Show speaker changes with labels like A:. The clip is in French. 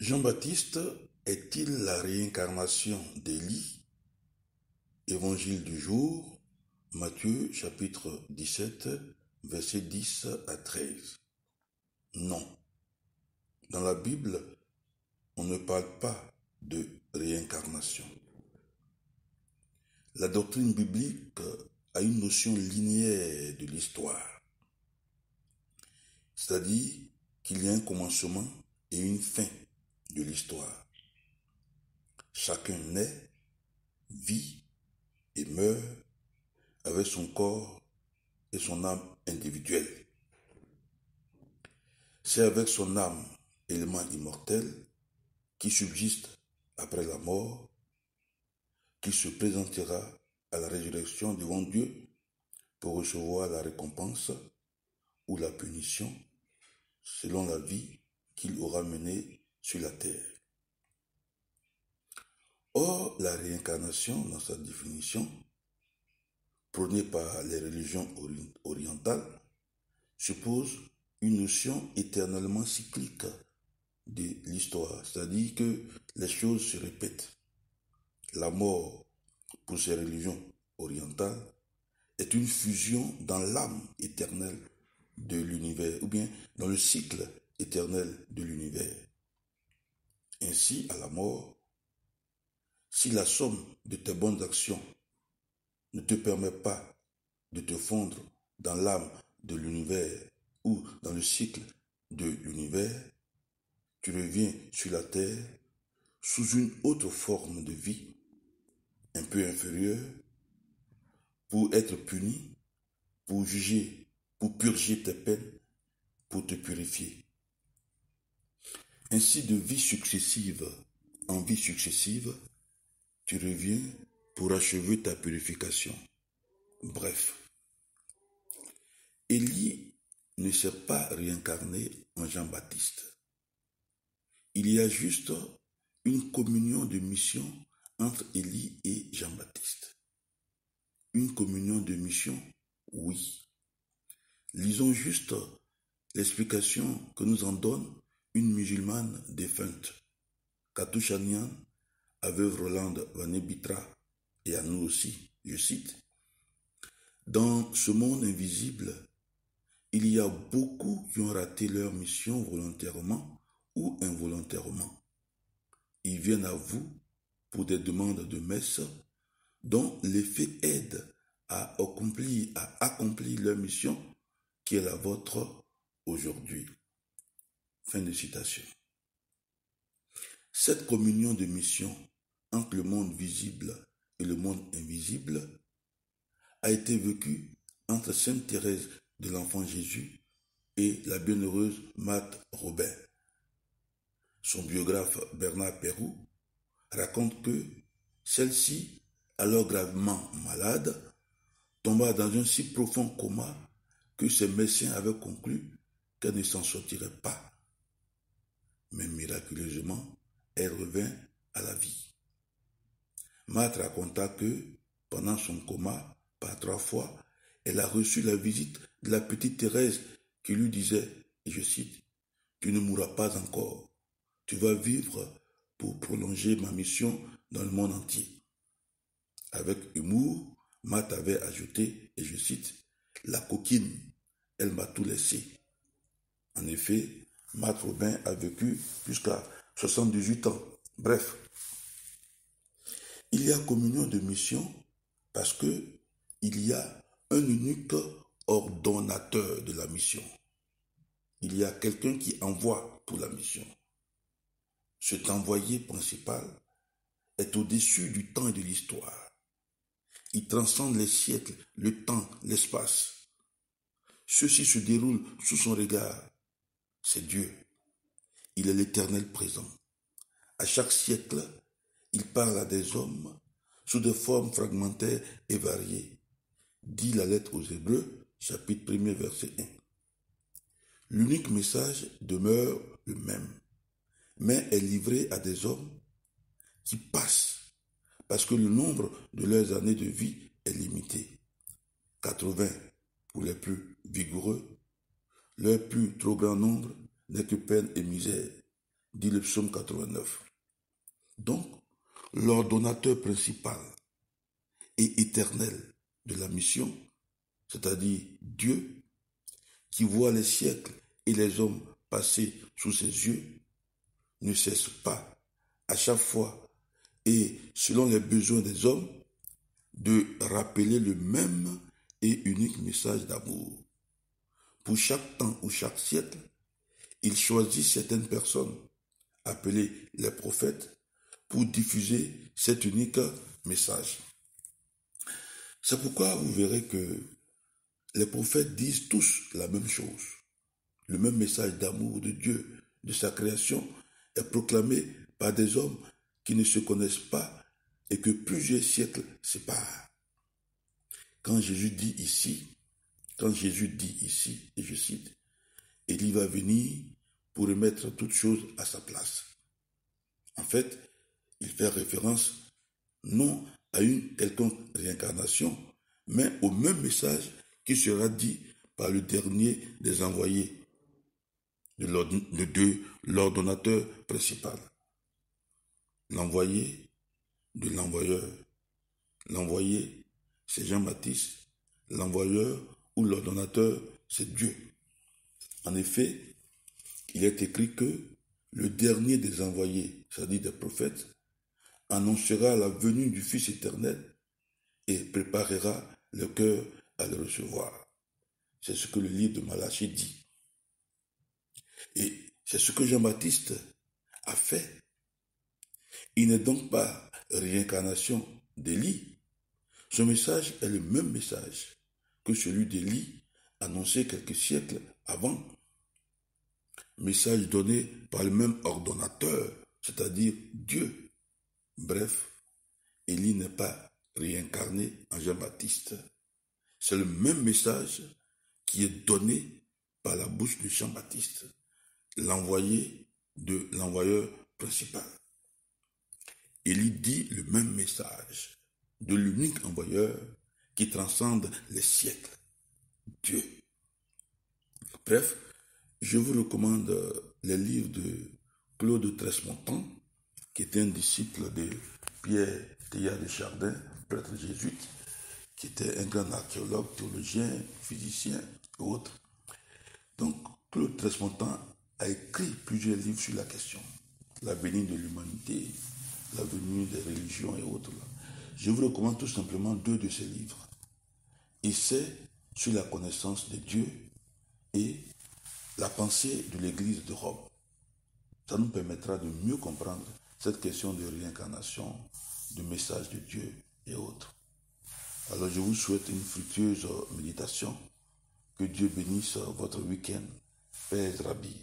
A: Jean-Baptiste est-il la réincarnation d'Élie? Évangile du jour, Matthieu chapitre 17, versets 10 à 13. Non. Dans la Bible, on ne parle pas de réincarnation. La doctrine biblique a une notion linéaire de l'histoire, c'est-à-dire qu'il y a un commencement et une fin de l'histoire. Chacun naît, vit et meurt avec son corps et son âme individuelle. C'est avec son âme, élément immortel, qui subsiste après la mort, qu'il se présentera à la résurrection devant Dieu pour recevoir la récompense ou la punition selon la vie qu'il aura menée sur la terre. Or, la réincarnation, dans sa définition, prônée par les religions orientales, suppose une notion éternellement cyclique de l'histoire, c'est-à-dire que les choses se répètent. La mort, pour ces religions orientales, est une fusion dans l'âme éternelle de l'univers, ou bien dans le cycle éternel de l'univers. Ainsi, à la mort, si la somme de tes bonnes actions ne te permet pas de te fondre dans l'âme de l'univers ou dans le cycle de l'univers, tu reviens sur la terre sous une autre forme de vie, un peu inférieure, pour être puni, pour juger, pour purger tes peines, pour te purifier. Ainsi, de vie successive en vie successive, tu reviens pour achever ta purification. Bref, Élie ne s'est pas réincarné en Jean-Baptiste. Il y a juste une communion de mission entre Élie et Jean-Baptiste. Une communion de mission, oui. Lisons juste l'explication que nous en donne une musulmane défunte, Katou Chanian, à veuve Rolande Vanébitra, et à nous aussi, je cite, « Dans ce monde invisible, il y a beaucoup qui ont raté leur mission volontairement ou involontairement. Ils viennent à vous pour des demandes de messe dont l'effet aide à accomplir leur mission qui est la vôtre aujourd'hui. » Fin de citation. Cette communion de mission entre le monde visible et le monde invisible a été vécue entre Sainte Thérèse de l'Enfant Jésus et la bienheureuse Marthe Robin. Son biographe Bernard Pérou raconte que celle-ci, alors gravement malade, tomba dans un si profond coma que ses médecins avaient conclu qu'elle ne s'en sortirait pas. Mais miraculeusement, elle revint à la vie. Marthe raconta que, pendant son coma, par 3 fois, elle a reçu la visite de la petite Thérèse qui lui disait, et je cite, « Tu ne mourras pas encore, tu vas vivre pour prolonger ma mission dans le monde entier. » Avec humour, Marthe avait ajouté, et je cite, « La coquine, elle m'a tout laissé. » En effet, Marthe Robin a vécu jusqu'à 78 ans. Bref, il y a communion de mission parce que il y a un unique ordonnateur de la mission. Il y a quelqu'un qui envoie pour la mission. Cet envoyé principal est au-dessus du temps et de l'histoire. Il transcende les siècles, le temps, l'espace. Ceci se déroule sous son regard. C'est Dieu. Il est l'éternel présent. À chaque siècle, il parle à des hommes sous des formes fragmentaires et variées. Dit la lettre aux Hébreux, chapitre 1er, verset 1. L'unique message demeure le même, mais est livré à des hommes qui passent, parce que le nombre de leurs années de vie est limité. 80 pour les plus vigoureux, leur plus trop grand nombre n'est que peine et misère. dit le psaume 89. Donc, l'ordonnateur principal et éternel de la mission, c'est-à-dire Dieu, qui voit les siècles et les hommes passer sous ses yeux, ne cesse pas, à chaque fois et selon les besoins des hommes, de rappeler le même et unique message d'amour. Pour chaque temps ou chaque siècle, il choisit certaines personnes, appelées les prophètes, pour diffuser cet unique message. C'est pourquoi vous verrez que les prophètes disent tous la même chose. Le même message d'amour de Dieu, de sa création, est proclamé par des hommes qui ne se connaissent pas et que plusieurs siècles séparent. Quand Jésus dit ici, et je cite, « Élie va venir pour remettre toutes choses à sa place ». En fait, il fait référence non à une quelconque réincarnation, mais au même message qui sera dit par le dernier des envoyés, de l'ordonnateur principal. L'envoyé de l'envoyeur. L'envoyé, c'est Jean-Baptiste. L'envoyeur ou l'ordonnateur, c'est Dieu. En effet, il est écrit que le dernier des envoyés, c'est-à-dire des prophètes, annoncera la venue du Fils éternel et préparera le cœur à le recevoir. C'est ce que le livre de Malachie dit. Et c'est ce que Jean-Baptiste a fait. Il n'est donc pas réincarnation d'Élie. Son message est le même message que celui d'Élie annoncé quelques siècles avant. Message donné par le même ordonnateur, c'est-à-dire Dieu. Bref, Élie n'est pas réincarné en Jean-Baptiste. C'est le même message qui est donné par la bouche de Jean-Baptiste, l'envoyé de l'envoyeur principal. Élie dit le même message de l'unique envoyeur qui transcende les siècles, Dieu. Bref, je vous recommande les livres de Claude Tresmontant, qui était un disciple de Pierre Teilhard de Chardin, prêtre jésuite, qui était un grand archéologue, théologien, physicien et autres. Donc, Claude Tresmontant a écrit plusieurs livres sur la question, l'avenir de l'humanité, l'avenir des religions et autres. Je vous recommande tout simplement 2 de ces livres. Essai sur la connaissance de Dieu et la pensée de l'Église de Rome. Ça nous permettra de mieux comprendre cette question de réincarnation, de message de Dieu et autres. Alors je vous souhaite une fructueuse méditation. Que Dieu bénisse votre week-end. Père Rabbi.